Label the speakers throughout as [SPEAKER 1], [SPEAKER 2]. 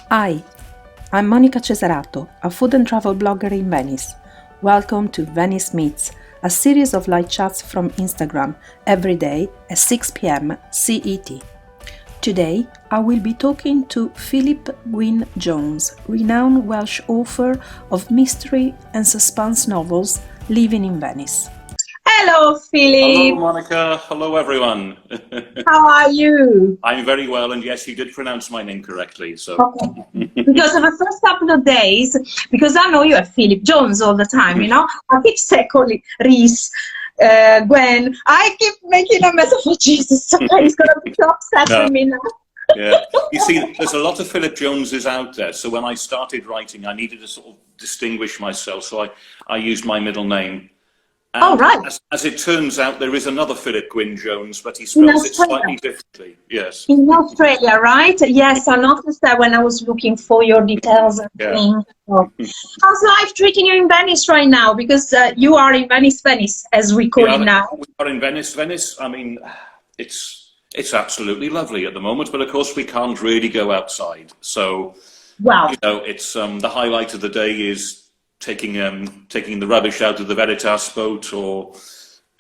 [SPEAKER 1] Hi, I'm Monica Cesarato, a food and travel blogger in Venice. Welcome to Venice Meets, a series of live chats from Instagram every day at 6 p.m. CET. Today, I will be talking to Philip Gwynne Jones, renowned Welsh author of mystery and suspense novels living in Venice.
[SPEAKER 2] Hello, Philip.
[SPEAKER 3] Hello, Monica. Hello, everyone.
[SPEAKER 2] How are you?
[SPEAKER 3] I'm very well, and yes, you did pronounce my name correctly. So,
[SPEAKER 2] Okay. Because of the first couple of days, because I know you are Philip Jones all the time, you know, I keep calling Reese, Gwen. I keep making a mess of Jesus. So he's going to be so upset with me now.
[SPEAKER 3] Yeah. You see, there's a lot of Philip Joneses out there. So when I started writing, I needed to sort of distinguish myself. So I used my middle name. And
[SPEAKER 2] oh, right.
[SPEAKER 3] As it turns out, there is another Philip Gwynne Jones, but he spells it slightly differently. Yes.
[SPEAKER 2] In Australia, right? Yes, I noticed that when I was looking for your details and things. So, how's life treating you in Venice right now? Because you are in Venice, as we call it now.
[SPEAKER 3] We are in Venice. I mean, it's absolutely lovely at the moment, but of course we can't really go outside. So,
[SPEAKER 2] wow.
[SPEAKER 3] You know, it's the highlight of the day is taking the rubbish out of the Veritas boat or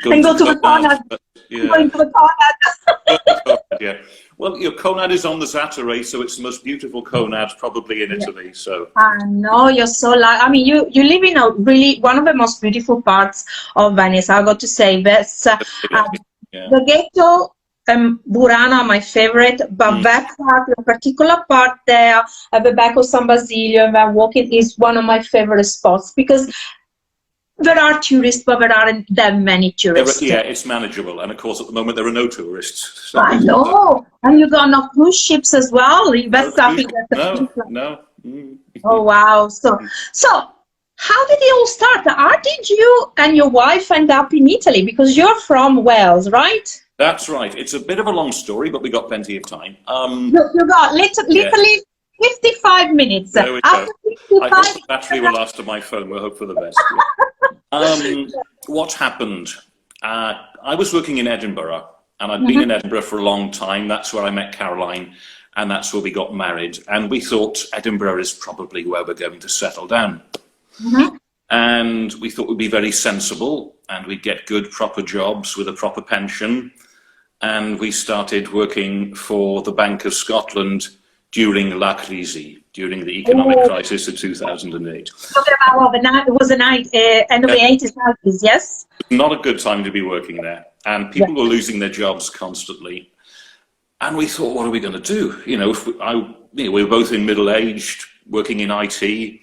[SPEAKER 2] going to the Conad. Going to the Conad.
[SPEAKER 3] Yeah. Well, your Conad is on the Zattere, so it's the most beautiful Conad probably in Italy. So
[SPEAKER 2] I know, you're so lucky. I mean, you live in a really one of the most beautiful parts of Venice. I got to say that's the ghetto. Burano are my favorite, but that part, the particular part there at the back of San Basilio and that walking is one of my favorite spots because there are tourists, but there aren't that many tourists.
[SPEAKER 3] Yeah, it's manageable, and of course at the moment there are no tourists. So
[SPEAKER 2] I know, and you got no cruise ships as well.
[SPEAKER 3] No.
[SPEAKER 2] Oh wow! So how did it all start? How did you and your wife end up in Italy? Because you're from Wales, right?
[SPEAKER 3] That's right. It's a bit of a long story, but we got plenty of time.
[SPEAKER 2] You got literally 55 minutes.
[SPEAKER 3] There we go. I hope the battery will last to my phone. We'll hope for the best. What happened? I was working in Edinburgh, and I'd been in Edinburgh for a long time. That's where I met Caroline, and that's where we got married. And we thought Edinburgh is probably where we're going to settle down. And we thought we'd be very sensible, and we'd get good, proper jobs with a proper pension. And we started working for the Bank of Scotland during La Crisi, during the economic crisis of 2008.
[SPEAKER 2] It was the end of the 80s, 90s, yes?
[SPEAKER 3] Not a good time to be working there. And people were losing their jobs constantly. And we thought, what are we going to do? You know, we were both in middle-aged, working in IT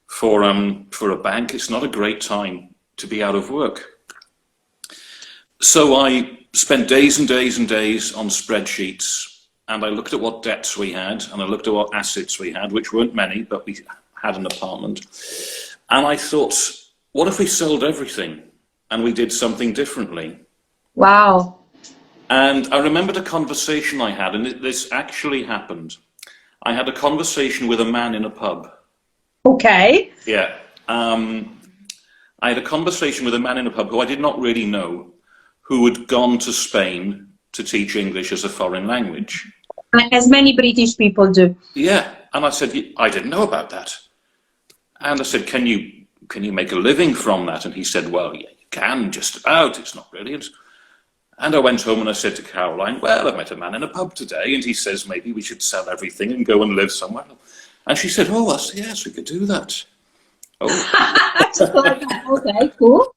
[SPEAKER 3] for a bank. It's not a great time to be out of work. So I spent days and days and days on spreadsheets, and I looked at what debts we had, and I looked at what assets we had, which weren't many, but we had an apartment. And I thought, what if we sold everything and we did something differently?
[SPEAKER 2] Wow.
[SPEAKER 3] And I remembered a conversation I had, and this actually happened. I had a conversation with a man in a pub.
[SPEAKER 2] Okay.
[SPEAKER 3] Yeah. I had a conversation with a man in a pub who I did not really know, who had gone to Spain to teach English as a foreign language.
[SPEAKER 2] As many British people do.
[SPEAKER 3] Yeah, and I said, I didn't know about that. And I said, can you make a living from that? And he said, well, yeah, you can, just about, it's not brilliant. And I went home and I said to Caroline, well, I met a man in a pub today, and he says maybe we should sell everything and go and live somewhere. And she said, oh, yes, we could do that.
[SPEAKER 2] Oh. Okay, cool.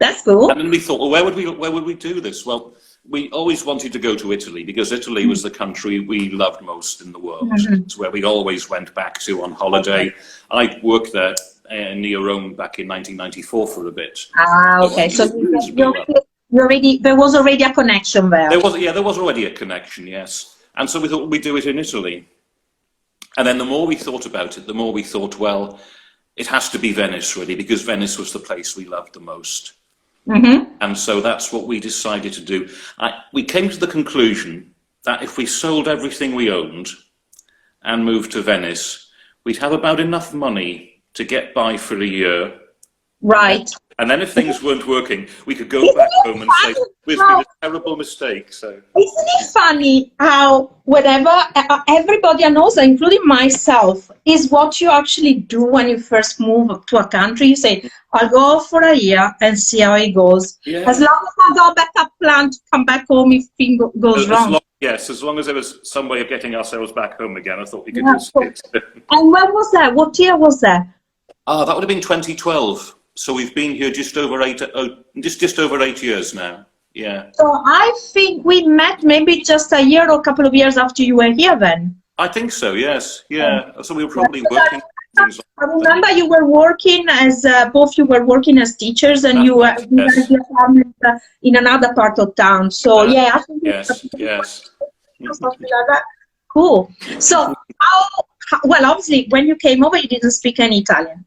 [SPEAKER 2] That's cool.
[SPEAKER 3] And then we thought, well, where would we do this? Well, we always wanted to go to Italy because Italy was the country we loved most in the world. It's where we always went back to on holiday. I worked there near Rome back in 1994 for a bit.
[SPEAKER 2] Okay. So there was already a connection there.
[SPEAKER 3] There was already a connection, yes. And so we thought we'd do it in Italy. And then the more we thought about it, the more we thought, well, it has to be Venice, really, because Venice was the place we loved the most. And so that's what we decided to do. We came to the conclusion that if we sold everything we owned and moved to Venice, we'd have about enough money to get by for a year.
[SPEAKER 2] Right.
[SPEAKER 3] And then if things weren't working, we could go back home and say, we've made a terrible mistake. So
[SPEAKER 2] isn't it funny how whatever everybody knows, including myself, is what you actually do when you first move to a country. You say, I'll go for a year and see how it goes.
[SPEAKER 3] Yeah.
[SPEAKER 2] As long as I got a backup plan to come back home if things goes wrong.
[SPEAKER 3] Yes, as long as there was some way of getting ourselves back home again, I thought we could just it.
[SPEAKER 2] And when was that? What year was that?
[SPEAKER 3] That would have been 2012. So we've been here just over 8 years now. Yeah.
[SPEAKER 2] So I think we met maybe just a year or a couple of years after you were here then.
[SPEAKER 3] I think so, yes. Yeah. So we were probably working.
[SPEAKER 2] I remember you were working as, both you were working as teachers and you were in another part of town. So yeah, I think
[SPEAKER 3] yes.
[SPEAKER 2] Something like that. Cool. So well, obviously when you came over, you didn't speak any Italian.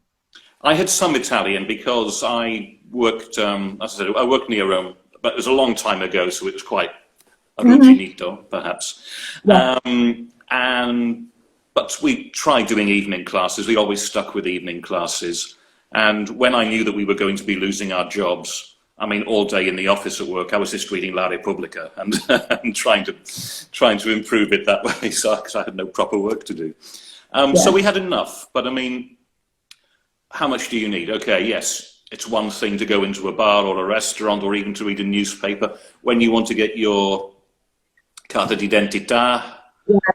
[SPEAKER 3] I had some Italian because I worked, as I said, I worked near Rome, but it was a long time ago, so it was quite arrugginito, perhaps.
[SPEAKER 2] Yeah.
[SPEAKER 3] But we tried doing evening classes. We always stuck with evening classes. And when I knew that we were going to be losing our jobs, I mean, all day in the office at work, I was just reading La Repubblica and trying to improve it that way, because I had no proper work to do. So we had enough, but I mean, how much do you need? Okay, yes, it's one thing to go into a bar or a restaurant or even to read a newspaper. When you want to get your carta d'identità,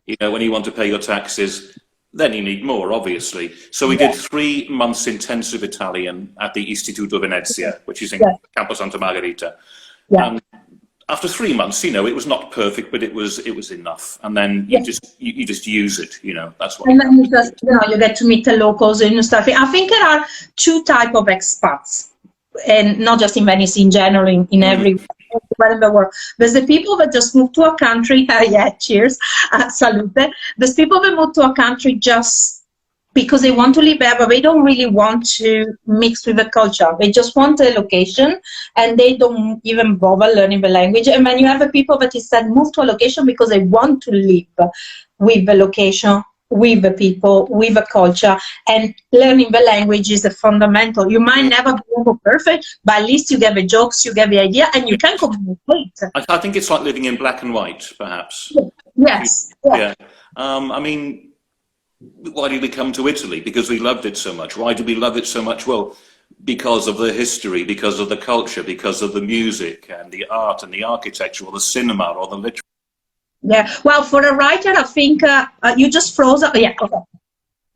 [SPEAKER 3] you know, when you want to pay your taxes, then you need more, obviously. So we did 3 months intensive Italian at the Istituto Venezia, which is in Campo Santa Margherita. After 3 months, you know, it was not perfect, but it was enough. And then you just use it, you know. That's what.
[SPEAKER 2] And then you just, you know, you get to meet the locals and stuff. I think there are 2 types of expats, and not just in Venice, in general, in everywhere in the world. There's the people that just move to a country. Cheers, salute. There's people that move to a country just because they want to live there, but they don't really want to mix with the culture. They just want a location, and they don't even bother learning the language. And then you have the people that instead move to a location because they want to live with the location, with the people, with the culture, and learning the language is a fundamental. You might never be perfect, but at least you get the jokes, you get the idea, and you can communicate.
[SPEAKER 3] I think it's like living in black and white, perhaps.
[SPEAKER 2] Yes.
[SPEAKER 3] Yeah. I mean, why did we come to Italy? Because we loved it so much. Why did we love it so much? Well, because of the history, because of the culture, because of the music and the art and the architecture, or the cinema, or the literature.
[SPEAKER 2] Yeah, well, for a writer, I think you just froze up. Yeah, okay.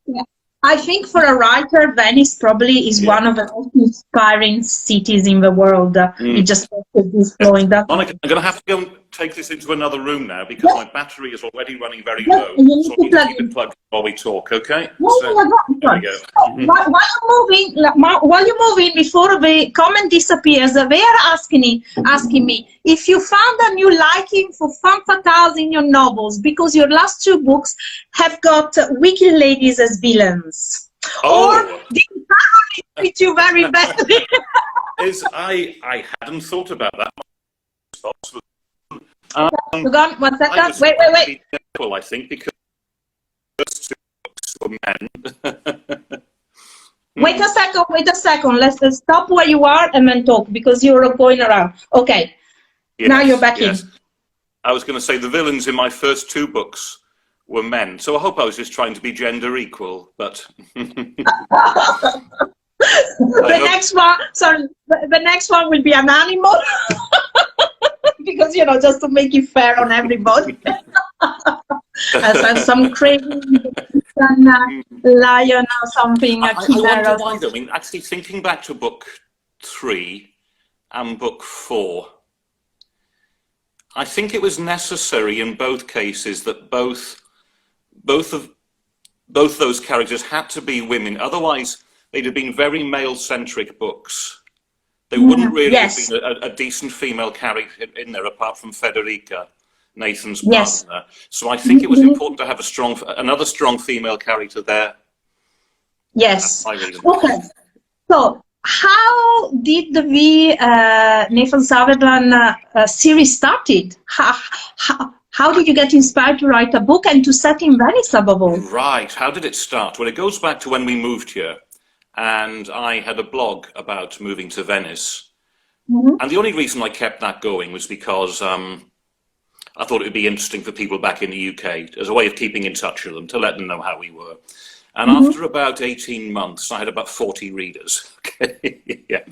[SPEAKER 2] Yeah. I think for a writer, Venice probably is one of the most inspiring cities in the world. It just is flowing.
[SPEAKER 3] Monica, I'm going to have to go and take this into another room now because my battery is already running very low.
[SPEAKER 2] You need
[SPEAKER 3] so I
[SPEAKER 2] to
[SPEAKER 3] need to keep it plugged while we talk, okay? There we go.
[SPEAKER 2] While you're moving, before the comment disappears, they are asking me if you found a new liking for femme fatales in your novels because your last 2 books have got wicked ladies as villains. Or did it treat you very badly?
[SPEAKER 3] I hadn't thought about that.
[SPEAKER 2] One second. Wait.
[SPEAKER 3] Careful, I think, because first 2 books were men.
[SPEAKER 2] Wait a second. Let's stop where you are and then talk because you're going around. Okay.
[SPEAKER 3] Yes,
[SPEAKER 2] now you're back in.
[SPEAKER 3] I was going to say the villains in my first 2 books were men, so I hope I was just trying to be gender equal, but
[SPEAKER 2] the next one will be an animal. Because, you know, just to make it fair on everybody. Some crazy lion or something.
[SPEAKER 3] I wonder why, though. I mean, actually, thinking back to book 3 and book 4, I think it was necessary in both cases that both those characters had to be women. Otherwise, they'd have been very male-centric books. There wouldn't really have been a decent female character in there apart from Federica, Nathan's partner. So I think it was important to have another strong female character there.
[SPEAKER 2] Yes. Okay. So how did the Nathan Sutherland series started? How did you get inspired to write a book and to set in Venice above all?
[SPEAKER 3] Right. How did it start? Well, it goes back to when we moved here. and I had a blog about moving to Venice.
[SPEAKER 2] Mhm.
[SPEAKER 3] And the only reason I kept that going was because I thought it would be interesting for people back in the UK as a way of keeping in touch with them, to let them know how we were. And
[SPEAKER 2] Mhm.
[SPEAKER 3] after about 18 months, I had about 40 readers. Okay, yeah.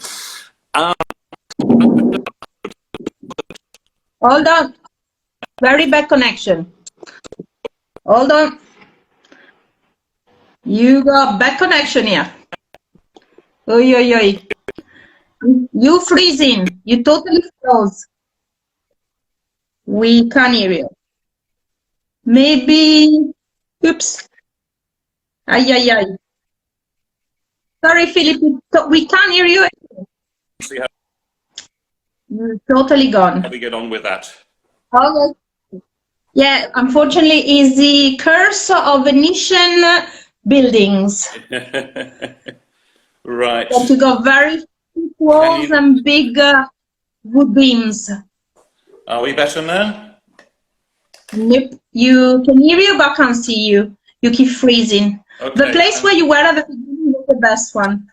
[SPEAKER 2] Hold on. Very bad connection. Hold on. You got bad connection here. Oi, oi, oi. You freezing. You totally froze. We can't hear you. Maybe. Oops. Ay, ay, ay. Sorry, Philip. We can't hear you.
[SPEAKER 3] See how
[SPEAKER 2] You're totally gone.
[SPEAKER 3] we get on with that.
[SPEAKER 2] Okay. Yeah, unfortunately, is the curse of Venetian buildings.
[SPEAKER 3] Right.
[SPEAKER 2] That you got very thick walls and big wood beams.
[SPEAKER 3] Are we better now?
[SPEAKER 2] Nope. You can hear you, but can't see you. You keep freezing.
[SPEAKER 3] Okay.
[SPEAKER 2] The place where you were at the beginning was the best one.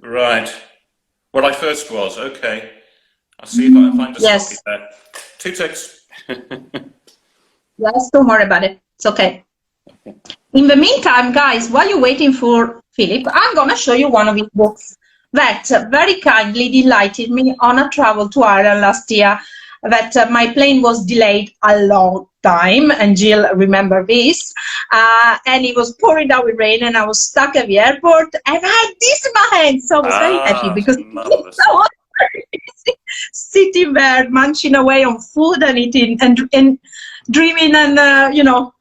[SPEAKER 3] Right. Where I first was. Okay. I'll see if I can find a
[SPEAKER 2] Yes.
[SPEAKER 3] copy there. 2 ticks.
[SPEAKER 2] Yes, don't worry about it. It's okay. In the meantime, guys, while you're waiting for Philip, I'm going to show you one of his books that very kindly delighted me on a travel to Ireland last year. That my plane was delayed a long time, and Jill remember this. And it was pouring down with rain, and I was stuck at the airport, and I had this in my hand, so I was very happy because
[SPEAKER 3] marvelous.
[SPEAKER 2] I was very busy sitting there munching away on food and eating and dreaming, and you know.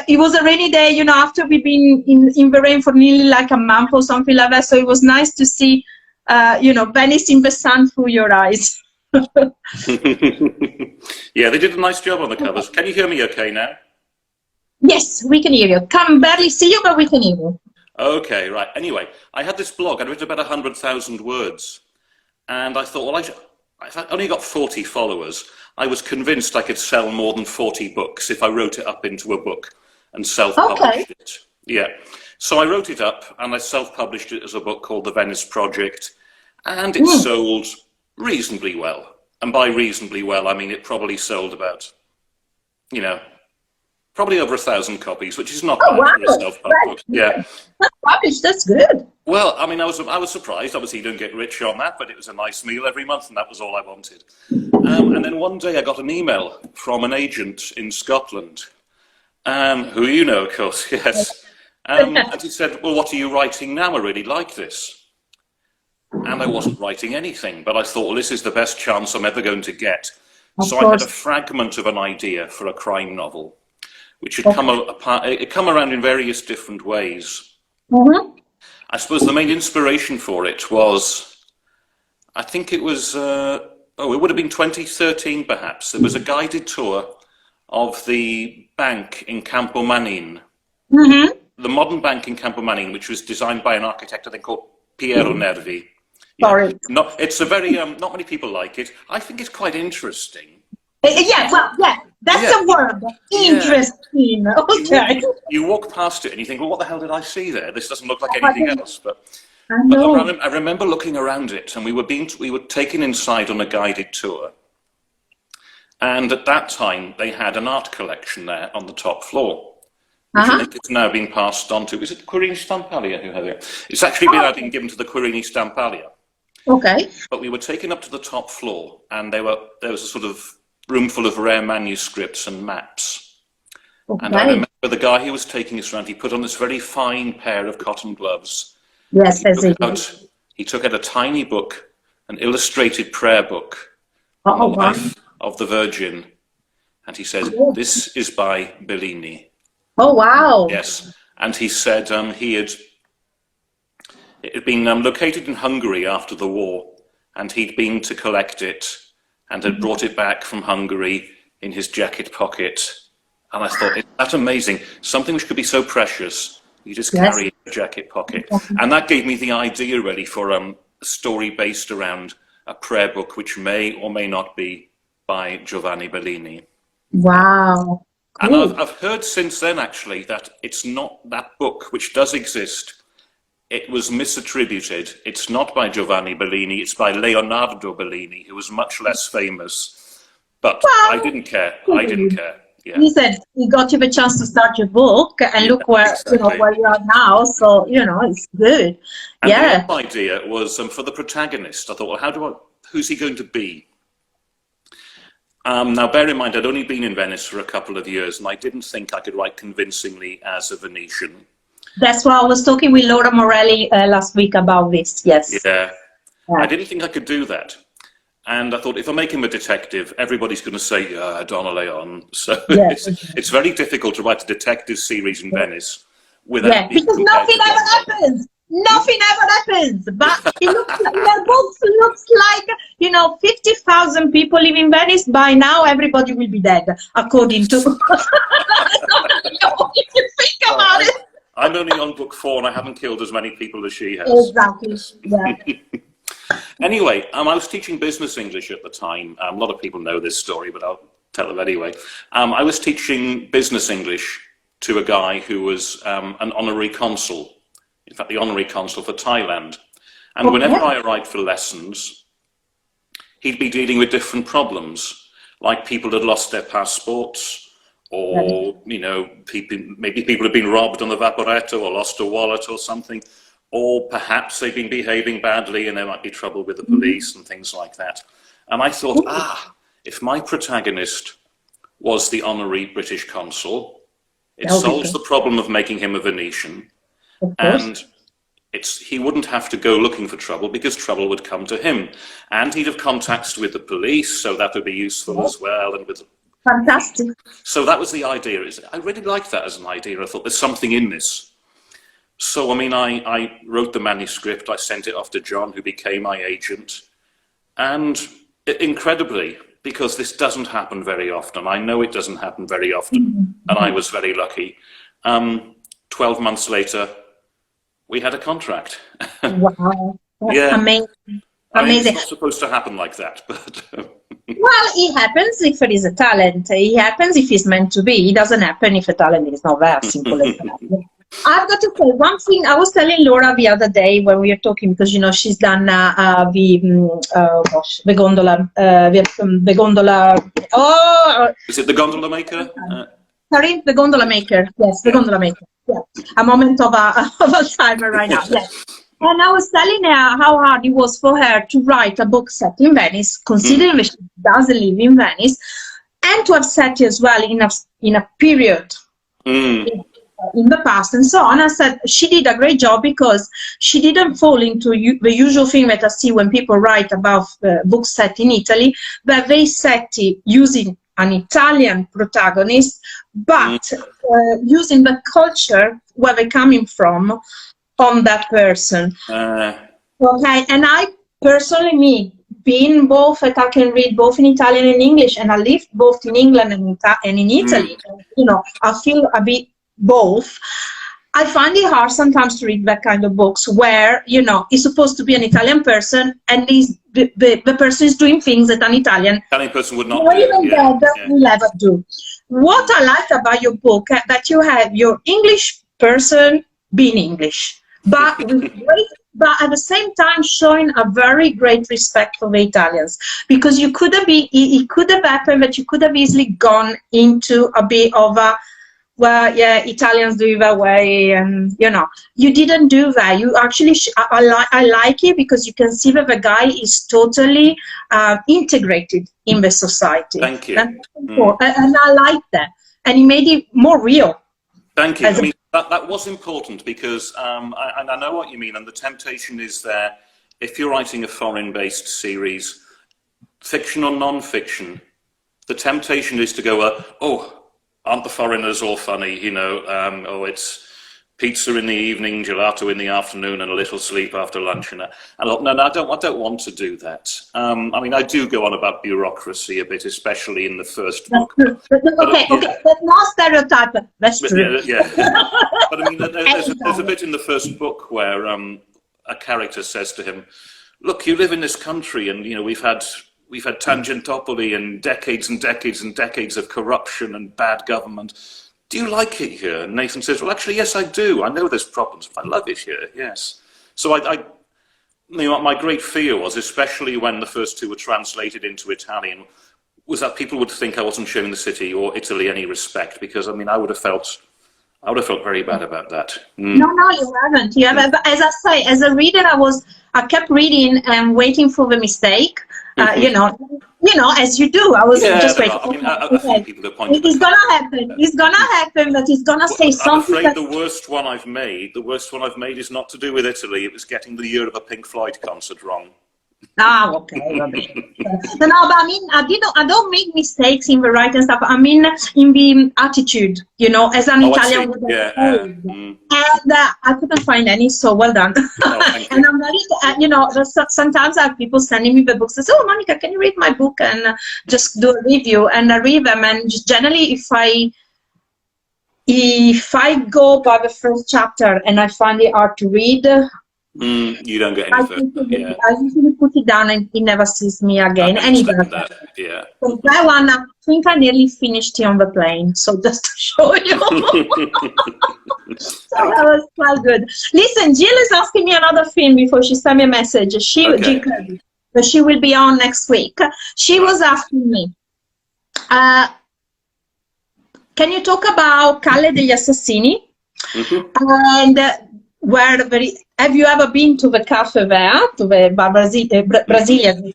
[SPEAKER 2] It was a rainy day, you know, after we've been in the rain for nearly like a month or something like that. So it was nice to see, you know, Venice in the sun through your eyes.
[SPEAKER 3] Yeah, they did a nice job on the covers. Can you hear me okay now?
[SPEAKER 2] Yes, we can hear you. Can barely see you, but we can hear you.
[SPEAKER 3] Okay, right. Anyway, I had this blog. I'd written about 100,000 words. And I thought, well, if I only got 40 followers, I was convinced I could sell more than 40 books if I wrote it up into a book and self-published it. Yeah. So I wrote it up and I self-published it as a book called The Venice Project. And it sold reasonably well. And by reasonably well, I mean it probably sold about, you know, probably over 1,000 copies, which is not bad for a self-published book. Yeah.
[SPEAKER 2] Self-published, that's good.
[SPEAKER 3] Well, I mean, I was surprised. Obviously, you don't get rich on that, but it was a nice meal every month, and that was all I wanted. And then one day I got an email from an agent in Scotland, who you know, of course, yes. And he said, well, what are you writing now? I really like this. And I wasn't writing anything, but I thought, well, this is the best chance I'm ever going to get. So I had a fragment of an idea for a crime novel, which had come around in various different ways. I suppose the main inspiration for it was, I think it was, it would have been 2013 perhaps. There was a guided tour of the bank in Campomanin, the modern bank in Campomanin, which was designed by an architect I think called Piero Nervi.
[SPEAKER 2] Sorry.
[SPEAKER 3] It's a very, not many people like it. I think it's quite interesting.
[SPEAKER 2] Yeah, well, yeah, that's a word. Interesting. Yeah. Okay.
[SPEAKER 3] You walk past it and you think, well, what the hell did I see there? This doesn't look like anything else. But I remember looking around it, and we were taken inside on a guided tour. And at that time, they had an art collection there on the top floor, which I think it's now been passed on to. Is it Quirini Stampalia who has it? It's actually been given to the Quirini Stampalia.
[SPEAKER 2] Okay.
[SPEAKER 3] But we were taken up to the top floor, and there was a sort of room full of rare manuscripts and maps. Okay. And I remember the guy who was taking us around, he put on this very fine pair of cotton gloves.
[SPEAKER 2] Yes,
[SPEAKER 3] he took out a tiny book, an illustrated prayer book on the life of the Virgin. And he said, this is by Bellini.
[SPEAKER 2] Oh, wow.
[SPEAKER 3] Yes. And he said it had been located in Hungary after the war, and he'd been to collect it and had brought it back from Hungary in his jacket pocket. And I thought, isn't that amazing? Something which could be so precious, you just carry in your jacket pocket. And that gave me the idea, really, for a story based around a prayer book, which may or may not be by Giovanni Bellini.
[SPEAKER 2] Wow.
[SPEAKER 3] Cool. And I've heard since then, actually, that it's not that book, which does exist, it was misattributed. It's not by Giovanni Bellini, it's by Leonardo Bellini, who was much less famous. But
[SPEAKER 2] Well,
[SPEAKER 3] I didn't care. I didn't care. Yeah.
[SPEAKER 2] He said he got you the chance to start your book, and look where
[SPEAKER 3] exactly.
[SPEAKER 2] where you are now. So it's good.
[SPEAKER 3] And the other idea was for the protagonist. I thought, well, who's he going to be? Now, bear in mind, I'd only been in Venice for a couple of years, and I didn't think I could write convincingly as a Venetian.
[SPEAKER 2] That's why I was talking with Laura Morelli last week about this. Yes.
[SPEAKER 3] Yeah. I didn't think I could do that. And I thought, if I make him a detective, everybody's going to say, yeah, Donna Leon. So it's very difficult to write a detective series in Venice without
[SPEAKER 2] because nothing ever happens. Nothing ever happens. But it looks like, the books looks like, 50,000 people live in Venice. By now, everybody will be dead, according to... if you think about it.
[SPEAKER 3] I'm only on book 4 and I haven't killed as many people as she has.
[SPEAKER 2] Exactly. Yeah.
[SPEAKER 3] Anyway, I was teaching business English at the time. A lot of people know this story, but I'll tell it anyway. I was teaching business English to a guy who was an honorary consul. In fact, the honorary consul for Thailand. And whenever I arrived for lessons, he'd be dealing with different problems, like people had lost their passports, or, maybe people had been robbed on the Vaporetto or lost a wallet or something. Or perhaps they've been behaving badly and there might be trouble with the police and things like that. And I thought, if my protagonist was the honorary British consul, it solves the problem of making him a Venetian. And he wouldn't have to go looking for trouble because trouble would come to him. And he'd have contacts with the police, so that would be useful as well. And
[SPEAKER 2] Fantastic.
[SPEAKER 3] So that was the idea. I really liked that as an idea. I thought there's something in this. So, I wrote the manuscript, I sent it off to John, who became my agent. And incredibly, because this doesn't happen very often, I know it doesn't happen very often, and I was very lucky. 12 months later, we had a contract.
[SPEAKER 2] Wow. That's amazing.
[SPEAKER 3] It's not supposed to happen like that, but...
[SPEAKER 2] Well, it happens if it is a talent. It happens if it's meant to be. It doesn't happen if a talent is not there, simple as that. I've got to say one thing. I was telling Laura the other day when we were talking, because she's done the gondola. The gondola. Oh,
[SPEAKER 3] is it the gondola maker?
[SPEAKER 2] Sorry, the gondola maker. Yes, the gondola maker. Yeah, a moment of Alzheimer right now. Yes. And I was telling her how hard it was for her to write a book set in Venice, considering that she doesn't live in Venice, and to have set it as well in a period. In the past and so on. I said she did a great job because she didn't fall into the usual thing that I see when people write about books set in Italy, but they set it using an Italian protagonist, but using the culture where they're coming from on that person. Okay, and I personally, being both that I can read both in Italian and English, and I lived both in England and in Italy, I feel a bit both. I find it hard sometimes to read that kind of books where it's supposed to be an Italian person and the person is doing things that an Italian
[SPEAKER 3] person would not do.
[SPEAKER 2] Even will ever do. What I like about your book that you have your English person being English, but but at the same time showing a very great respect for the Italians, because it could have happened that you could have easily gone into a bit of a Italians do it that way, and you didn't do that. You actually, I like it because you can see that the guy is totally integrated in the society.
[SPEAKER 3] Thank you.
[SPEAKER 2] And I like that, and it made it more real.
[SPEAKER 3] Thank you. That was important because I know what you mean, and the temptation is there. If you're writing a foreign-based series, fiction or non-fiction, the temptation is to go, aren't the foreigners all funny? It's pizza in the evening, gelato in the afternoon, and a little sleep after lunch. And I don't want to do that. I do go on about bureaucracy a bit, especially in the first book.
[SPEAKER 2] Okay, that's not stereotype. That's true.
[SPEAKER 3] Yeah. But there's a bit in the first book where a character says to him, "Look, you live in this country, and we've had Tangentopoli and decades and decades and decades of corruption and bad government. do you like it here? And Nathan says, well, actually, yes, I do. I know there's problems, but I love it here, yes. So my great fear was, especially when the first two were translated into Italian, was that people would think I wasn't showing the city or Italy any respect, because, I mean, I would have felt very bad about that.
[SPEAKER 2] No, you haven't. You haven't. But as I say, as a reader, I kept reading and waiting for the mistake. You know, as you do. I was just waiting.
[SPEAKER 3] I mean, a few people have pointed
[SPEAKER 2] it's gonna happen. It's gonna happen. But he's gonna say something.
[SPEAKER 3] I'm afraid the worst one I've made is not to do with Italy. It was getting the year of a Pink Floyd concert wrong.
[SPEAKER 2] Ah, okay. No, but I mean, I don't make mistakes in the writing stuff. I mean, in the attitude, you know, as an Italian would have and I couldn't find any. So well done. And I'm very, you know, sometimes I have people sending me the books. They say, "Oh, Monica, can you read my book and just do a review?" And I read them, and just generally, if I go by the first chapter and I find it hard to read.
[SPEAKER 3] You don't get any further.
[SPEAKER 2] I usually put it down and he never sees me again.
[SPEAKER 3] Yeah.
[SPEAKER 2] So that one, I think I nearly finished it on the plane. So just to show you. So that was quite good. Listen, Jill is asking me another thing before she sent me a message. Jill Kirby, but she will be on next week. She was asking me, can you talk about Calle degli Assassini? And have you ever been to the cafe there, to the Brazilian?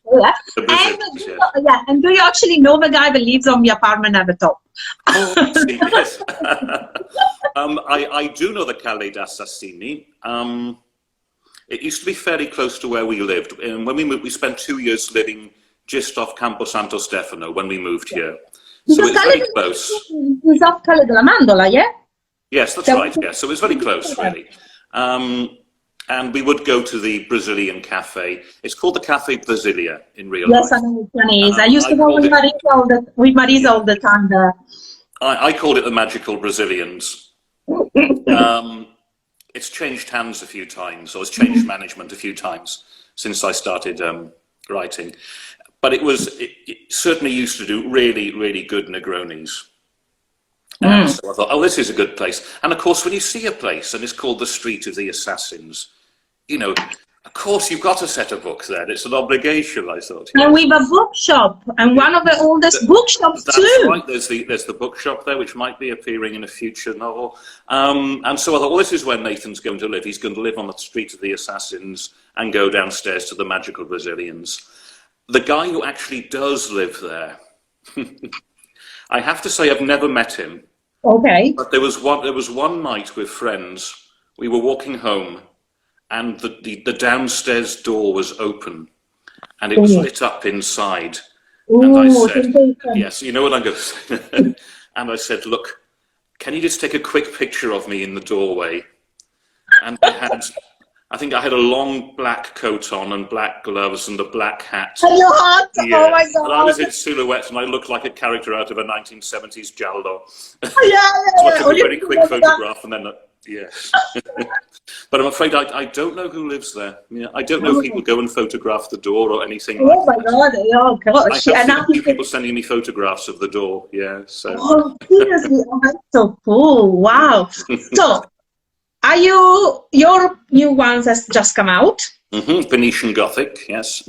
[SPEAKER 2] And do you actually know the guy that lives on the apartment at the top?
[SPEAKER 3] Oh, yes. I do know the Calle degli Assassini. It used to be fairly close to where we lived. And when we moved, we spent 2 years living just off Campo Santo Stefano when we moved here. So it's very close.
[SPEAKER 2] It's off Calle della Mandola, yeah?
[SPEAKER 3] Yes, that's right. Yeah, so it's very close, really. And we would go to the Brazilian cafe. It's called the Cafe Brasilia in real life.
[SPEAKER 2] Yes, I know which one it is. I used to go with Marisa all the time there.
[SPEAKER 3] I called it the Magical Brazilians. It's changed hands a few times, or it's changed management a few times since I started writing. But it certainly used to do really, really good Negronis. So I thought, oh, this is a good place. And of course, when you see a place and it's called the Street of the Assassins, you know, of course you've got to set a book there. It's an obligation, I thought.
[SPEAKER 2] And we have a bookshop, and one of the oldest bookshops too.
[SPEAKER 3] That's right. There's the bookshop there, which might be appearing in a future novel. And so I thought, well, this is where Nathan's going to live. He's going to live on the Street of the Assassins and go downstairs to the Magical Brazilians. The guy who actually does live there, I have to say I've never met him.
[SPEAKER 2] Okay.
[SPEAKER 3] But there was one night with friends. We were walking home, and the downstairs door was open, and it was lit up inside. And I said, "Yes, you know what I'm going to say." And I said, "Look, can you just take a quick picture of me in the doorway?" And I think I had a long black coat on and black gloves and a black hat.
[SPEAKER 2] And your hat? Yeah. Oh my God.
[SPEAKER 3] And I was in silhouette and I looked like a character out of a 1970s giallo.
[SPEAKER 2] Yeah.
[SPEAKER 3] So I took a very quick photograph and then, yes. But I'm afraid I don't know who lives there. Yeah, I don't know if people go and photograph the door or anything like that.
[SPEAKER 2] Oh gosh.
[SPEAKER 3] I have seen people sending me photographs of the door, yeah. So.
[SPEAKER 2] Oh, seriously, that's so cool. Wow. So, your new ones has just come out?
[SPEAKER 3] Venetian Gothic, yes.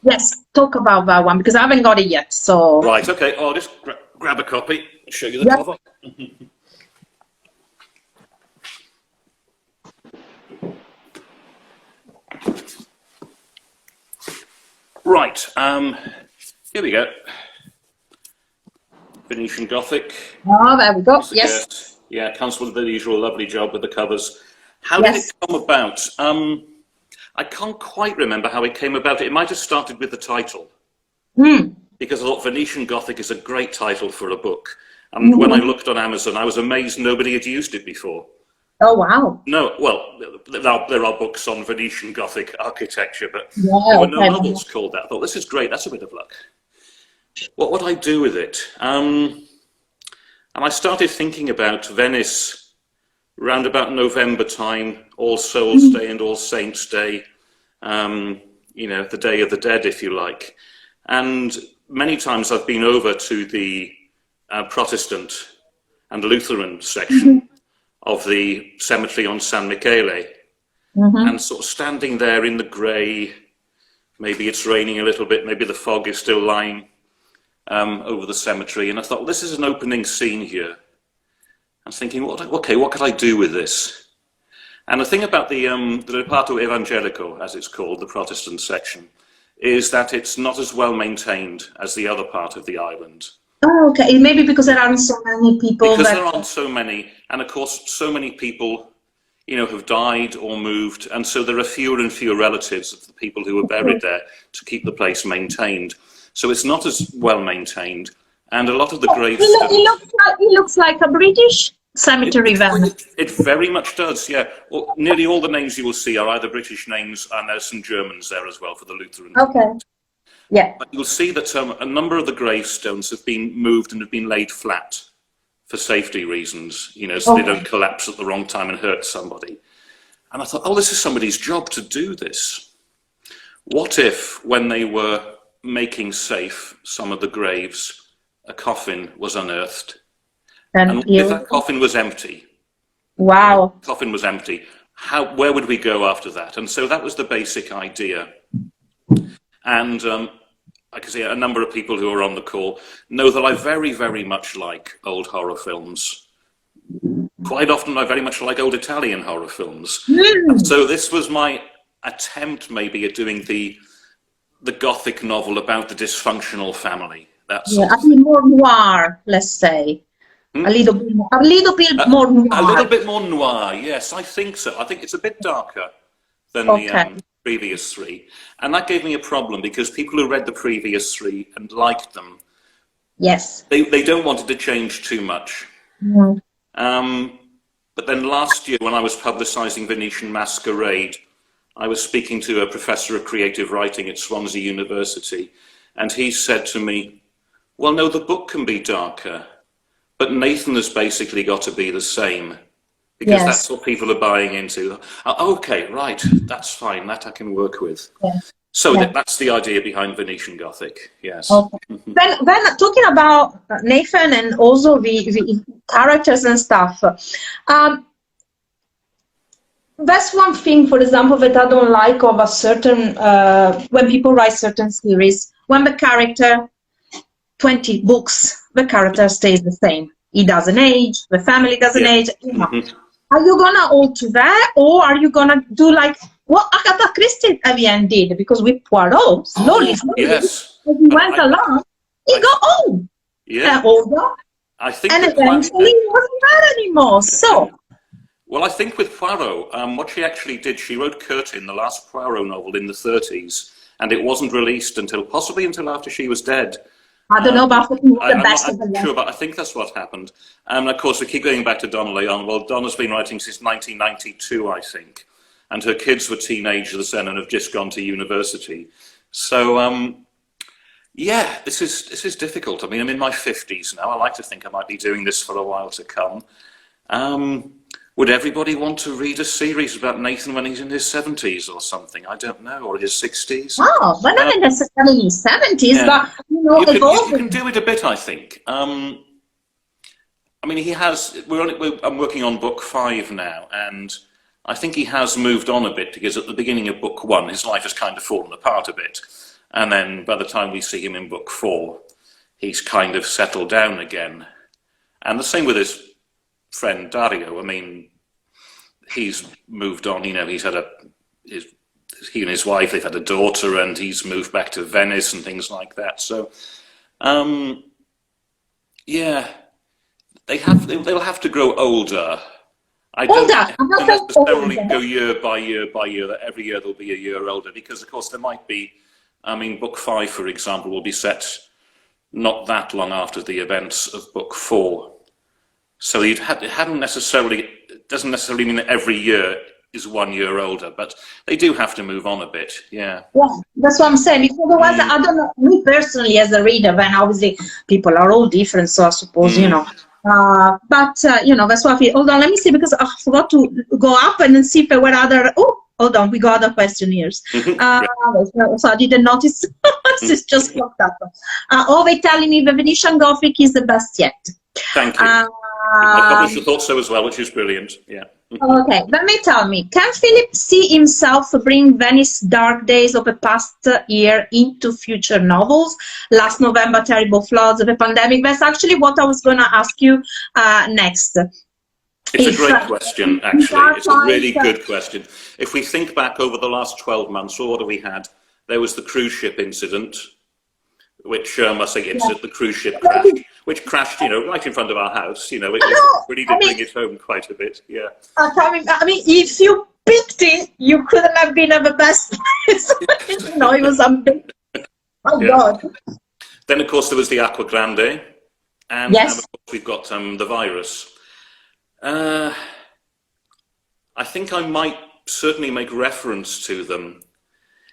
[SPEAKER 2] Yes, talk about that one, because I haven't got it yet, so...
[SPEAKER 3] Right, okay, I'll just grab a copy, show you the cover. Right, here we go. Venetian Gothic.
[SPEAKER 2] Oh, there we go, yes.
[SPEAKER 3] Yeah, Council did the usual lovely job with the covers. How did it come about? I can't quite remember how it came about. It might have started with the title. Because I thought Venetian Gothic is a great title for a book. And when I looked on Amazon, I was amazed nobody had used it before.
[SPEAKER 2] Oh, wow.
[SPEAKER 3] No, well, there are books on Venetian Gothic architecture, but there were no novels called that. I thought, this is great, that's a bit of luck. What would I do with it? And I started thinking about Venice round about November time, All Souls Day and All Saints Day, you know, the Day of the Dead, if you like. And many times I've been over to the Protestant and Lutheran section of the cemetery on San Michele, and sort of standing there in the grey. Maybe it's raining a little bit, maybe the fog is still lying over the cemetery, and I thought, well, this is an opening scene here. I was thinking, okay, what could I do with this? And the thing about the Reparto Evangelico, as it's called, the Protestant section, is that it's not as well maintained as the other part of the island.
[SPEAKER 2] Oh, okay. Maybe because there aren't so many people.
[SPEAKER 3] Because there aren't so many, and of course, so many people, you know, have died or moved, and so there are fewer and fewer relatives of the people who were buried there to keep the place maintained. So it's not as well maintained, and a lot of the gravestones.
[SPEAKER 2] It looks like a British cemetery van.
[SPEAKER 3] It very much does, yeah. Well, nearly all the names you will see are either British names, and there's some Germans there as well for the Lutheran.
[SPEAKER 2] Okay. Yeah.
[SPEAKER 3] But you'll see that a number of the gravestones have been moved and have been laid flat for safety reasons, you know, so they don't collapse at the wrong time and hurt somebody. And I thought, oh, this is somebody's job to do this. What if, when they were making safe some of the graves, a coffin was unearthed? And if that coffin was empty,
[SPEAKER 2] wow,
[SPEAKER 3] coffin was empty, where would we go after that? And so that was the basic idea. And I can see a number of people who are on the call know that I very, very much like old horror films. Quite often I very much like old Italian horror films. And so this was my attempt maybe at doing the Gothic novel about the dysfunctional family. That's
[SPEAKER 2] a bit more noir, let's say. A little bit more noir.
[SPEAKER 3] A little bit more noir, yes, I think so. I think it's a bit darker than the previous three. And that gave me a problem because people who read the previous three and liked them,
[SPEAKER 2] yes,
[SPEAKER 3] they don't want it to change too much. But then last year when I was publicising Venetian Masquerade, I was speaking to a professor of creative writing at Swansea University, and he said to me, well, no, the book can be darker, but Nathan has basically got to be the same, because that's what people are buying into. Okay, right, that's fine, that I can work with. So that's the idea behind Venetian Gothic, yes.
[SPEAKER 2] Then talking about Nathan and also the characters and stuff, that's one thing, for example, that I don't like of a certain, when people write certain series, when the character, 20 books, the character stays the same. He doesn't age, the family doesn't age. You know. Are you gonna alter that, or are you gonna do like what Agatha Christie at the end did? Because with Poirot, slowly, as he went along, he got old, older, and eventually he wasn't there anymore. So.
[SPEAKER 3] Well, I think with Poirot, what she actually did, she wrote Curtin, the last Poirot novel, in the 30s, and it wasn't released possibly until after she was dead.
[SPEAKER 2] I don't know about the best of the
[SPEAKER 3] I'm sure, but I think that's what happened. And of course, we keep going back to Donna Leon. Well, Donna's been writing since 1992, I think, and her kids were teenagers then and have just gone to university. So, yeah, this is difficult. I mean, I'm in my 50s now. I like to think I might be doing this for a while to come. Would everybody want to read a series about Nathan when he's in his 70s or something? I don't know, or his 60s.
[SPEAKER 2] Oh, but not necessarily in his 70s, but, you know,
[SPEAKER 3] you can do it a bit, I think. I mean, he has, I'm working on book 5 now, and I think he has moved on a bit, because at the beginning of book 1, his life has kind of fallen apart a bit. And then by the time we see him in book 4, he's kind of settled down again. And the same with his friend Dario. I mean, he's moved on, you know, he and his wife, they've had a daughter, and he's moved back to Venice and things like that. So, yeah, they'll have to grow older. I don't necessarily go year by year by year, that every year they'll be a year older, because of course there might be, I mean, book 5, for example, will be set not that long after the events of book 4. So it doesn't necessarily mean that every year is 1 year older, but they do have to move on a bit, yeah.
[SPEAKER 2] Yeah, that's what I'm saying, because otherwise, I don't know, me personally as a reader, when obviously people are all different, so I suppose, you know, but, you know, that's what I feel. Hold on, let me see, because I forgot to go up and then see if there were other, hold on, we got other questionnaires. So I didn't notice, it's just popped up. They're telling me the Venetian Gothic is the best yet.
[SPEAKER 3] Thank you. The publisher thought so as well, which is brilliant. Yeah.
[SPEAKER 2] Okay, let me tell me, can Philip see himself bring Venice dark days of the past year into future novels? Last November, terrible floods, the pandemic. That's actually what I was going to ask you next.
[SPEAKER 3] It's a great question, actually. It's a really good question. If we think back over the last 12 months, well, what have we had? There was the cruise ship incident, which the cruise ship crashed, which crashed, right in front of our house. It really did bring it home quite a bit. Yeah.
[SPEAKER 2] I mean, if you picked it, you couldn't have been the best. It was amazing. Oh God.
[SPEAKER 3] Then, of course, there was the Aqua Grande, and now, of course, we've got the virus. I think I might certainly make reference to them.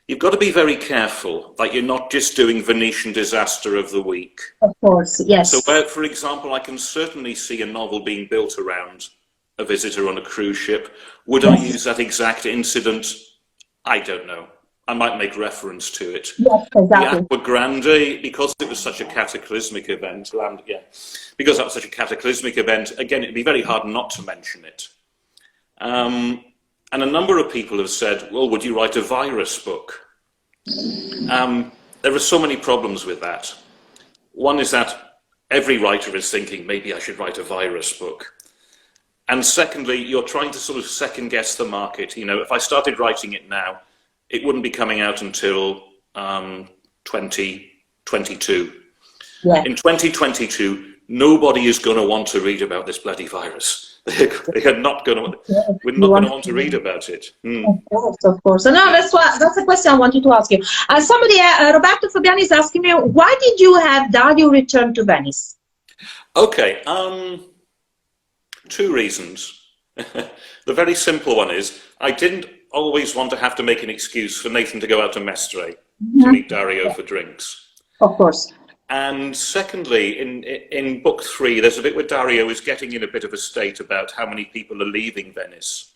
[SPEAKER 3] You've got to be very careful that you're not just doing Venetian disaster of the week.
[SPEAKER 2] Of course, yes.
[SPEAKER 3] So, for example, I can certainly see a novel being built around a visitor on a cruise ship. Would I use that exact incident? I don't know. I might make reference to it.
[SPEAKER 2] Yes, exactly.
[SPEAKER 3] The Aqua Grande, because it was such a cataclysmic event, because that was such a cataclysmic event, again, it'd be very hard not to mention it. And a number of people have said, well, would you write a virus book? There are so many problems with that. One is that every writer is thinking, maybe I should write a virus book. And secondly, you're trying to sort of second guess the market. If I started writing it now, it wouldn't be coming out until 2022. Yeah. In 2022, nobody is going to want to read about this bloody virus. We're not going to want to read about it.
[SPEAKER 2] Of course. No, that's a question I wanted to ask you. Somebody, Roberto Fabiani, is asking me, why did you have Dario return to Venice?
[SPEAKER 3] Okay, 2 reasons. The very simple one is, I didn't always want to have to make an excuse for Nathan to go out to Mestre to meet Dario for drinks.
[SPEAKER 2] Of course.
[SPEAKER 3] And secondly, in book 3, there's a bit where Dario is getting in a bit of a state about how many people are leaving Venice.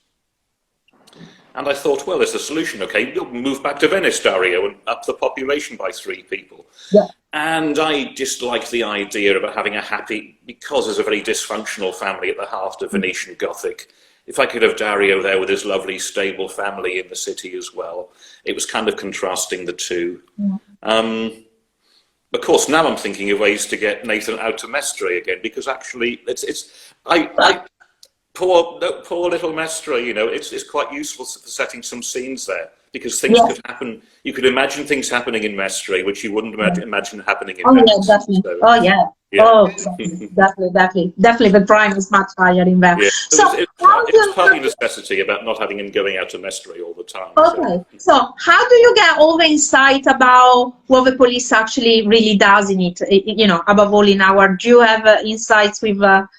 [SPEAKER 3] And I thought, well, there's a solution. Okay, you'll move back to Venice, Dario, and up the population by 3 people.
[SPEAKER 2] Yeah.
[SPEAKER 3] And I disliked the idea of having because there's a very dysfunctional family at the heart of Venetian Gothic. If I could have Dario there with his lovely, stable family in the city as well, it was kind of contrasting the two. Yeah. Of course, now I'm thinking of ways to get Nathan out to Mestre again, because actually, poor little Mestre, it's quite useful for setting some scenes there, because things could happen. You could imagine things happening in Mestre, which you wouldn't imagine happening in Venice.
[SPEAKER 2] Yeah, definitely.
[SPEAKER 3] So,
[SPEAKER 2] definitely. The prime is much higher in there.
[SPEAKER 3] Yeah. So it's partly necessity about not having him going out to Mestre all the time.
[SPEAKER 2] Okay. So how do you get all the insight about what the police actually really does in it? Above all in our, do you have insights with? I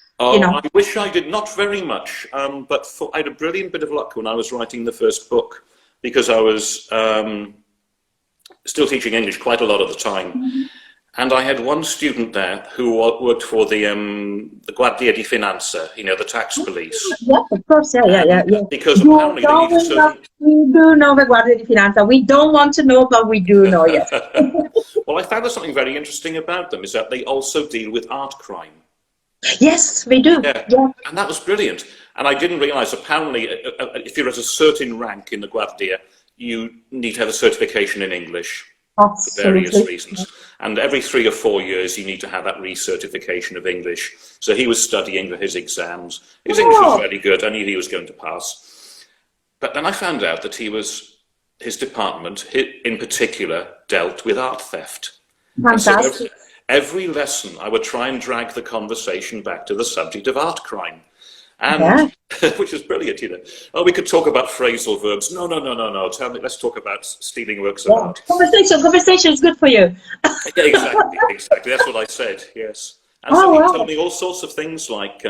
[SPEAKER 3] wish I did. Not very much, but I had a brilliant bit of luck when I was writing the first book, because I was still teaching English quite a lot of the time. Mm-hmm. And I had one student there who worked for the Guardia di Finanza, the tax police.
[SPEAKER 2] Yes, of course, yeah.
[SPEAKER 3] Because apparently they need
[SPEAKER 2] we do know the Guardia di Finanza. We don't want to know, but we do know, yes.
[SPEAKER 3] Well, I found there's something very interesting about them, is that they also deal with art crime.
[SPEAKER 2] Yes, they do.
[SPEAKER 3] Yeah. And that was brilliant. And I didn't realise, apparently, if you're at a certain rank in the Guardia, you need to have a certification in English. For various reasons. And every 3 or 4 years, you need to have that recertification of English. So he was studying for his exams. His English was very good. I knew he was going to pass. But then I found out that his department, in particular, dealt with art theft.
[SPEAKER 2] Fantastic.
[SPEAKER 3] So every lesson, I would try and drag the conversation back to the subject of art crime. And which is brilliant, we could talk about phrasal verbs. No. Tell me, let's talk about stealing works of art.
[SPEAKER 2] Conversation is good for you.
[SPEAKER 3] Exactly. That's what I said. Yes. And so he told me all sorts of things like,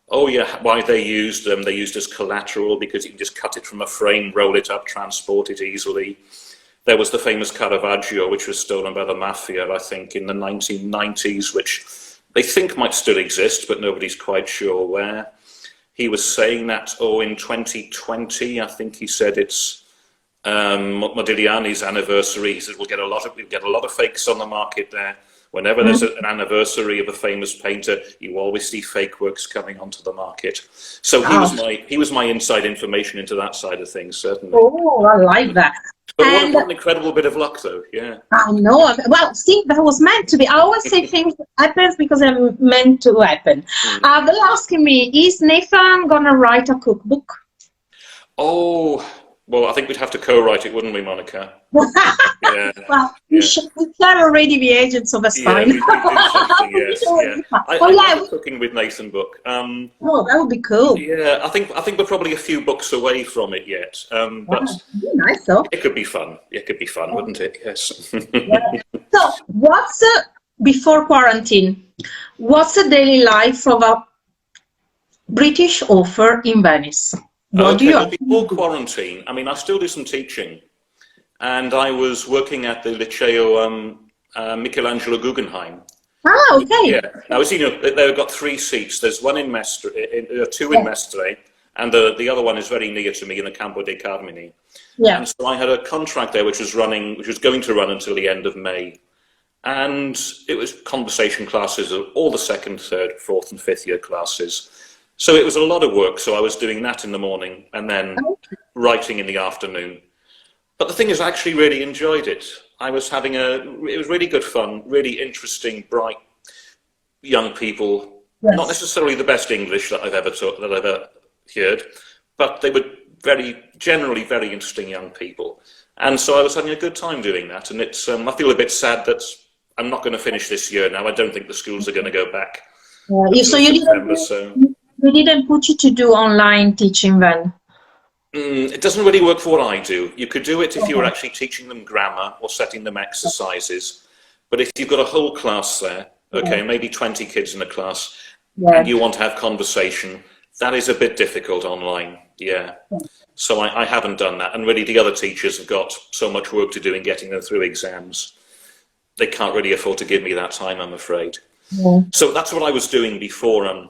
[SPEAKER 3] why they used them. They used as collateral because you can just cut it from a frame, roll it up, transport it easily. There was the famous Caravaggio, which was stolen by the mafia, I think, in the 1990s, which they think might still exist, but nobody's quite sure where. He was saying that, in 2020, I think he said it's Modigliani's anniversary. He said we'll get a lot of fakes on the market there. Whenever there's an anniversary of a famous painter, you always see fake works coming onto the market. So he was my inside information into that side of things, certainly.
[SPEAKER 2] Oh, I like that.
[SPEAKER 3] But what an incredible bit of luck, though. Yeah.
[SPEAKER 2] I know. Well, see, that was meant to be. I always say things happen because they're meant to happen. They're asking me, is Nathan gonna write a cookbook?
[SPEAKER 3] Oh, well, I think we'd have to co-write it, wouldn't we, Monica? Yeah.
[SPEAKER 2] Well, we shall already be agents, so that's fine.
[SPEAKER 3] We do something, yes. I love a Cooking with Nathan book.
[SPEAKER 2] Oh, that would be cool.
[SPEAKER 3] Yeah, I think we're probably a few books away from it yet. But
[SPEAKER 2] nice, though.
[SPEAKER 3] it could be fun. It could be fun, wouldn't it? Yes.
[SPEAKER 2] So, what's before quarantine? What's the daily life of a British author in Venice? What do you?
[SPEAKER 3] Well, before quarantine, I mean, I still do some teaching. And I was working at the Liceo Michelangelo Guggenheim.
[SPEAKER 2] Ah, okay.
[SPEAKER 3] Yeah. Now, they've got 3 seats. There's one in Mestre, 2 in Mestre, and the other one is very near to me in the Campo dei Carmini.
[SPEAKER 2] Yeah.
[SPEAKER 3] And so I had a contract there which was going to run until the end of May. And it was conversation classes of all the 2nd, 3rd, 4th and 5th year classes. So it was a lot of work. So I was doing that in the morning and then writing in the afternoon. But the thing is, I actually really enjoyed it. I was having it was really good fun, really interesting, bright young people. Yes. Not necessarily the best English that I've ever heard, but they were generally very interesting young people. And so I was having a good time doing that. And it's, I feel a bit sad that I'm not going to finish this year now. I don't think the schools are going to go back.
[SPEAKER 2] So you didn't put you to do online teaching then?
[SPEAKER 3] It doesn't really work for what I do. You could do it if you were actually teaching them grammar or setting them exercises. But if you've got a whole class there, maybe 20 kids in a class, and you want to have conversation, that is a bit difficult online. Yeah. So I haven't done that. And really the other teachers have got so much work to do in getting them through exams. They can't really afford to give me that time, I'm afraid. So that's what I was doing before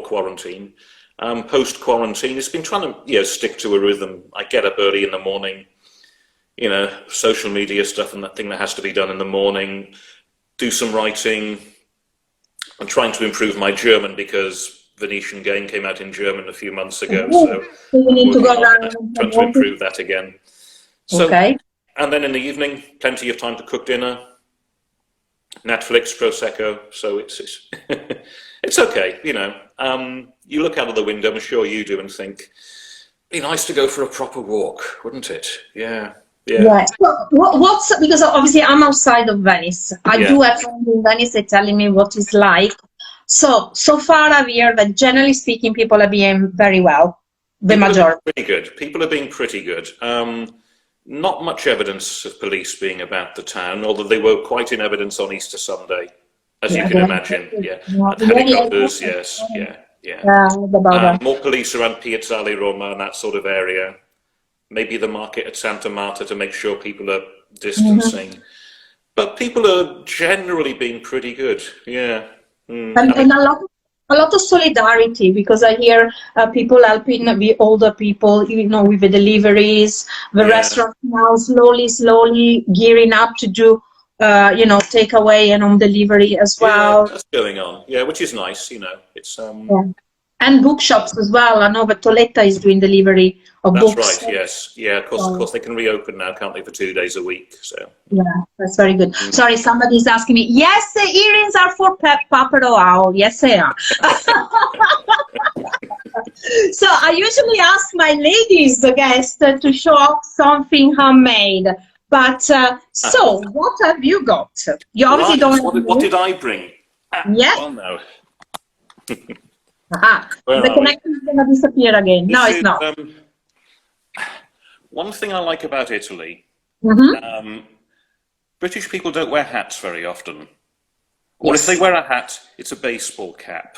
[SPEAKER 3] quarantine. Post-quarantine, it's been trying to stick to a rhythm. I get up early in the morning, social media stuff and that thing that has to be done in the morning, do some writing. I'm trying to improve my German because Venetian Game came out in German a few months ago, so
[SPEAKER 2] you need to go down
[SPEAKER 3] trying to improve that again. So, and then in the evening, plenty of time to cook dinner, Netflix, Prosecco, so it's it's okay, you look out of the window, I'm sure you do, and think, it'd be nice to go for a proper walk, wouldn't it? Yeah.
[SPEAKER 2] So because obviously I'm outside of Venice. I do have friends in Venice telling me what it's like. So far I've heard that generally speaking, people are being very well. The majority.
[SPEAKER 3] Pretty good. People are being pretty good. Not much evidence of police being about the town, although they were quite in evidence on Easter Sunday, as you can imagine. Helicopters, yes. More police around Piazzale Roma and that sort of area. Maybe the market at Santa Marta to make sure people are distancing. But people are generally being pretty good,
[SPEAKER 2] And a lot of solidarity, because I hear people helping the older people, with the deliveries, the restaurants now slowly gearing up to do, takeaway and home delivery as well.
[SPEAKER 3] Yeah, that's going on. Yeah, which is nice, it's
[SPEAKER 2] And bookshops as well. I know that Toletta is doing delivery of books.
[SPEAKER 3] That's right, yes. Yeah, of course they can reopen now, can't they, for 2 days a week. So
[SPEAKER 2] yeah, that's very good. Sorry, somebody's asking me. Yes, the earrings are for Papero Owl. Yes, they are. So I usually ask my ladies, the guests, to show off something handmade. But so, what have you got? You obviously don't.
[SPEAKER 3] What did I bring?
[SPEAKER 2] Yes.
[SPEAKER 3] Well, no.
[SPEAKER 2] The connection is going to disappear again. No, it's not.
[SPEAKER 3] One thing I like about Italy, British people don't wear hats very often. Or if they wear a hat, it's a baseball cap.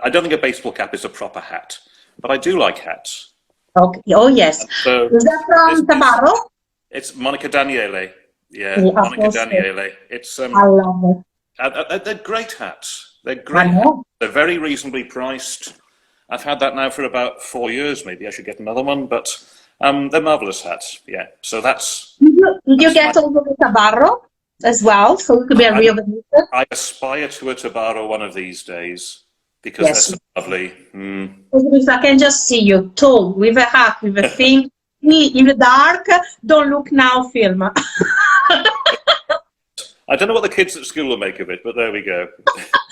[SPEAKER 3] I don't think a baseball cap is a proper hat, but I do like hats.
[SPEAKER 2] Okay. Oh, yes.
[SPEAKER 3] So
[SPEAKER 2] is that from Tabarro?
[SPEAKER 3] It's Monica Daniele. Yeah, Monica Daniele. It's
[SPEAKER 2] I love
[SPEAKER 3] it. They're great hats. They're great. They're very reasonably priced. I've had that now for about 4 years. Maybe I should get another one, but they're marvelous hats. Yeah. So that's.
[SPEAKER 2] Did you get all the Tabarro? as well, so it could be a real Venetian.
[SPEAKER 3] I aspire to a Tabaro one of these days because they're so lovely.
[SPEAKER 2] If I can just see you tall, with a hat, with a thing, in the dark, don't look now, film.
[SPEAKER 3] I don't know what the kids at school will make of it, but there we go.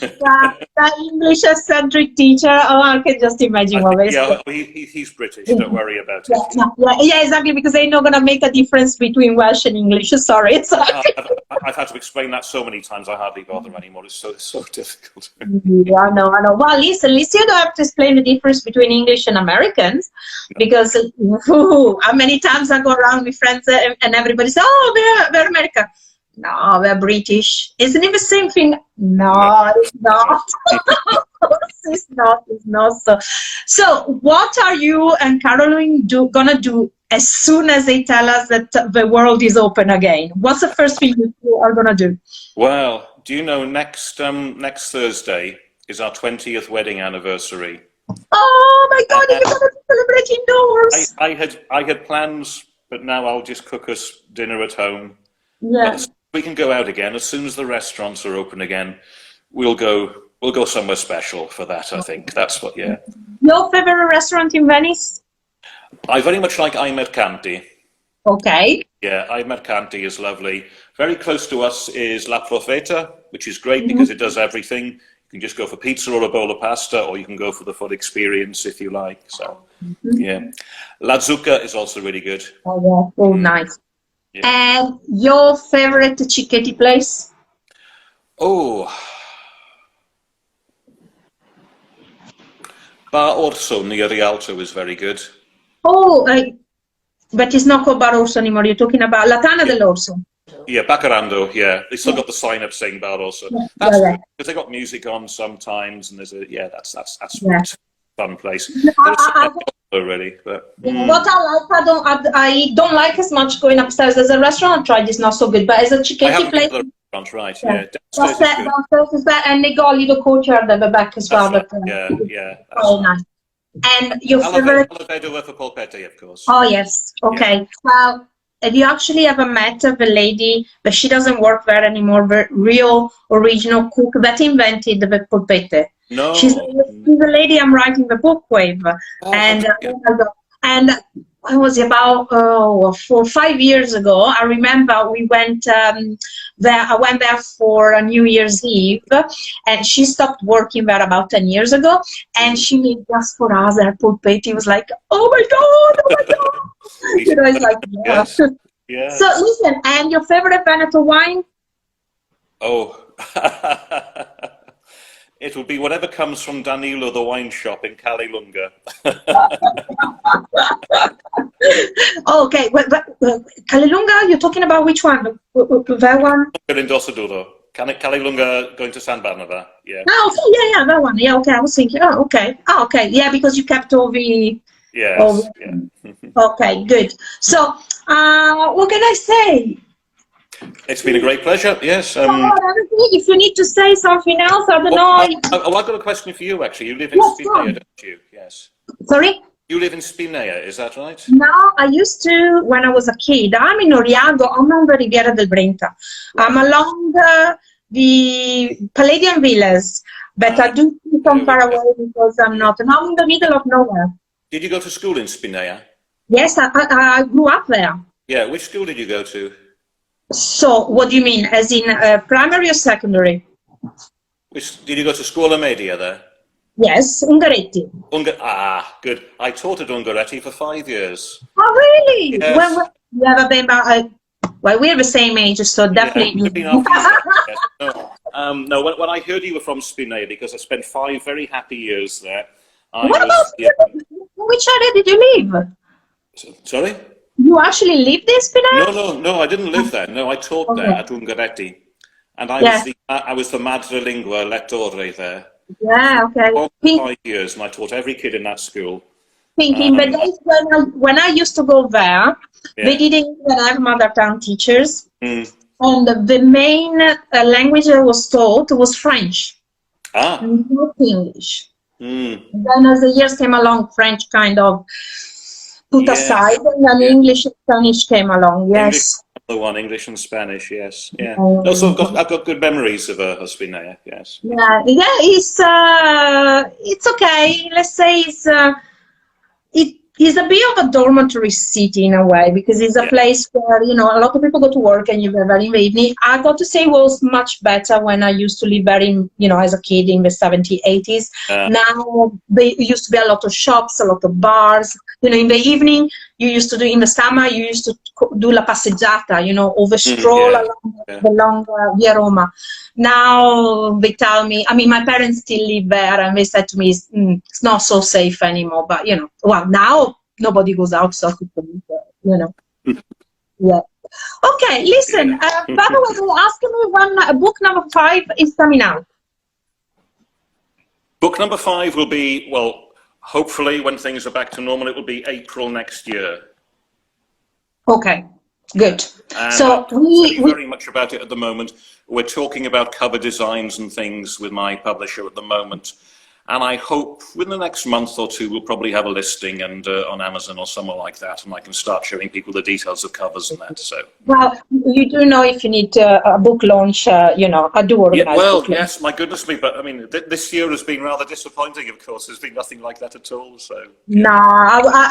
[SPEAKER 2] The English-centric teacher, I can just imagine what it is.
[SPEAKER 3] Yeah, he's British, don't worry about it.
[SPEAKER 2] Yeah, exactly, because they're not going to make a difference between Welsh and English, sorry.
[SPEAKER 3] I've had to explain that so many times, I hardly bother anymore. It's so difficult.
[SPEAKER 2] Yeah, I know. Well, at least you don't have to explain the difference between English and Americans, because how many times I go around with friends and everybody says, oh, they're American. No, we're British. Isn't it the same thing? No, it's not. It's not. So what are you and Caroline gonna do as soon as they tell us that the world is open again? What's the first thing you two are gonna do?
[SPEAKER 3] Well, do you know next Thursday is our 20th wedding anniversary?
[SPEAKER 2] Oh my God! You're gonna celebrate indoors.
[SPEAKER 3] I had plans, but now I'll just cook us dinner at home.
[SPEAKER 2] Yeah.
[SPEAKER 3] We can go out again as soon as the restaurants are open again. We'll go somewhere special for that. I think that's what. Yeah.
[SPEAKER 2] Your favorite restaurant in Venice?
[SPEAKER 3] I very much like I Mercanti.
[SPEAKER 2] Okay.
[SPEAKER 3] Yeah, I Mercanti is lovely. Very close to us is La Profeta, which is great because it does everything. You can just go for pizza or a bowl of pasta, or you can go for the full experience if you like. So, yeah. La Zucca is also really good.
[SPEAKER 2] Oh, yeah. Oh, nice.
[SPEAKER 3] Yeah.
[SPEAKER 2] And your favorite cicchetti place?
[SPEAKER 3] Oh, Bar Orso near Rialto is very good.
[SPEAKER 2] Oh, but it's not called Bar Orso anymore. You're talking about La Tana dell'Orso.
[SPEAKER 3] Yeah, Bacarando, yeah. They still got the sign up saying Bar Orso. That's good, because they got music on sometimes, and there's that's fun place. Already, but
[SPEAKER 2] what I don't like as much going upstairs. There's a restaurant I tried, it's not so good, but as a cicchetti place,
[SPEAKER 3] right? Yeah,
[SPEAKER 2] downstairs is bad, and they got a little courtyard at the back as well.
[SPEAKER 3] Right.
[SPEAKER 2] But,
[SPEAKER 3] yeah.
[SPEAKER 2] Oh, nice. And your favorite?
[SPEAKER 3] Alvedo for polpetti, of course.
[SPEAKER 2] Oh yes. Okay. Yeah. Well, have you actually ever met the lady, but she doesn't work there anymore, the real original cook that invented the polpette?
[SPEAKER 3] No.
[SPEAKER 2] She's the lady I'm writing the book with. And it was about 4 or 5 years ago. I remember we went there. I went there for a New Year's Eve, and she stopped working there about 10 years ago, and she made just for us her polpette. It was like, oh my God. You know, it's like, yeah.
[SPEAKER 3] Yes.
[SPEAKER 2] So listen, and your favorite Veneto wine?
[SPEAKER 3] Oh. It will be whatever comes from Danilo, the wine shop in Calilunga.
[SPEAKER 2] Okay, Calilunga, you're talking about which one? That one?
[SPEAKER 3] In Dossaduro. Calilunga going to San Barnaba, yeah.
[SPEAKER 2] Oh, okay, yeah, that one. Yeah, okay, I was thinking, okay. Yeah, because you kept all the...
[SPEAKER 3] Yes, yeah.
[SPEAKER 2] Okay, good. So, what can I say?
[SPEAKER 3] It's been a great pleasure, yes.
[SPEAKER 2] If you need to say something else, I don't know.
[SPEAKER 3] I've got a question for you, actually. You live in Spinea, don't you? Yes.
[SPEAKER 2] Sorry?
[SPEAKER 3] You live in Spinea, is that right?
[SPEAKER 2] No, I used to when I was a kid. I'm in Oriago, I'm on the Riviera del Brenta. I'm along the Palladian Villas, but I do come far away because I'm not. And I'm in the middle of nowhere.
[SPEAKER 3] Did you go to school in Spinea?
[SPEAKER 2] Yes, I grew up there.
[SPEAKER 3] Yeah, which school did you go to?
[SPEAKER 2] So, what do you mean? As in primary or secondary?
[SPEAKER 3] Did you go to Scuola Media there?
[SPEAKER 2] Yes, Ungaretti.
[SPEAKER 3] Good. I taught at Ungaretti for 5 years.
[SPEAKER 2] Oh, really?
[SPEAKER 3] Yes.
[SPEAKER 2] Well, we're the same age, so definitely.
[SPEAKER 3] No, when I heard you were from Spinea, because I spent 5 very happy years there.
[SPEAKER 2] Which area did you live?
[SPEAKER 3] Sorry?
[SPEAKER 2] You actually lived in Spinea?
[SPEAKER 3] No, I didn't live there. No, I taught there at Ungaretti. And I was the madrelingua lettore there.
[SPEAKER 2] Yeah, okay.
[SPEAKER 3] For 5 years, and I taught every kid in that school.
[SPEAKER 2] Thinking, but when I used to go there, they didn't even have mother tongue teachers. And the main language I was taught was French. Not English. Then as the years came along, French kind of put aside, and then English and Spanish came along, yes.
[SPEAKER 3] the one, English and Spanish, yes. Yeah. Also, I've got good memories of Ospinea, yes.
[SPEAKER 2] Yeah, yeah, it's okay. Let's say it is a bit of a dormitory city in a way, because it's a place where, you know, a lot of people go to work and you live there in the evening. I got to say it was much better when I used to live there in, you know, as a kid in the 70s, 80s. Now there used to be a lot of shops, a lot of bars. You know, in the evening, you used to do, in the summer, you used to do la passeggiata, you know, over stroll along the long Via Roma. Now they tell me, I mean, my parents still live there, and they said to me, it's not so safe anymore. But, you know, well, now nobody goes out, so you know. Yeah. Okay, listen, Baba was asking me when book number 5 is coming out.
[SPEAKER 3] Book number 5 will be, well, hopefully when things are back to normal, it will be April next year.
[SPEAKER 2] Okay, good.
[SPEAKER 3] So we very much about it at the moment. We're talking about cover designs and things with my publisher at the moment. And I hope within the next month or two, we'll probably have a listing and on Amazon or somewhere like that, and I can start showing people the details of covers and that. So,
[SPEAKER 2] well, you do know if you need a book launch, you know, I do organize.
[SPEAKER 3] Yeah, well, yes, my goodness me, but I mean, this year has been rather disappointing. Of course, there's been nothing like that at all. So,
[SPEAKER 2] no,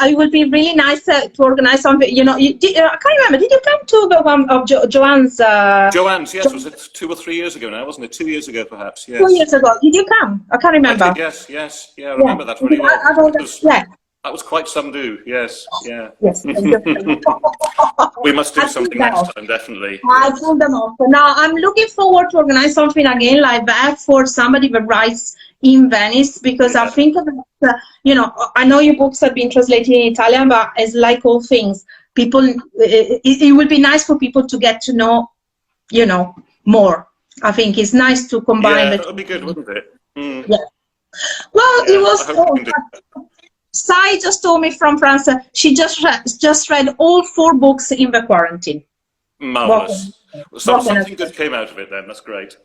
[SPEAKER 2] it would be really nice to organize something. You know, I can't remember. Did you come to the one of Joanne's?
[SPEAKER 3] Joanne's, yes, was it 2 or 3 years ago now? Wasn't it 2 years ago, perhaps? Yes.
[SPEAKER 2] 2 years ago. Did you come? I can't remember.
[SPEAKER 3] I did, yes, yeah, I remember that very well. That was quite some do, yes, yeah.
[SPEAKER 2] Yes.
[SPEAKER 3] We must do something next time, definitely.
[SPEAKER 2] I pulled them off. So now I'm looking forward to organize something again like that for somebody that writes in Venice, because I think that, you know, I know your books have been translated in Italian, but as like all things, people, it would be nice for people to get to know, you know, more. I think it's nice to combine.
[SPEAKER 3] Yeah, that would be good, wouldn't it? Mm.
[SPEAKER 2] Yeah. Well, it was. Sai just told me from France. She just read all 4 books in the quarantine.
[SPEAKER 3] Marvelous. Something good came out of it then. That's great.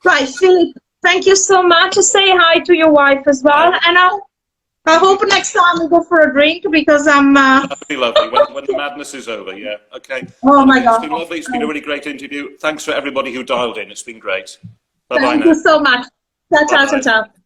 [SPEAKER 2] Right, Philip. Thank you so much. Say hi to your wife as well, and I hope next time we go for a drink, because I'm.
[SPEAKER 3] That'd be lovely when the madness is over. Yeah. Okay.
[SPEAKER 2] Oh my God.
[SPEAKER 3] It's been lovely. It's been a really great interview. Thanks for everybody who dialed in. It's been great. Bye bye.
[SPEAKER 2] Thank you so much. Ciao, ciao, ciao, ciao.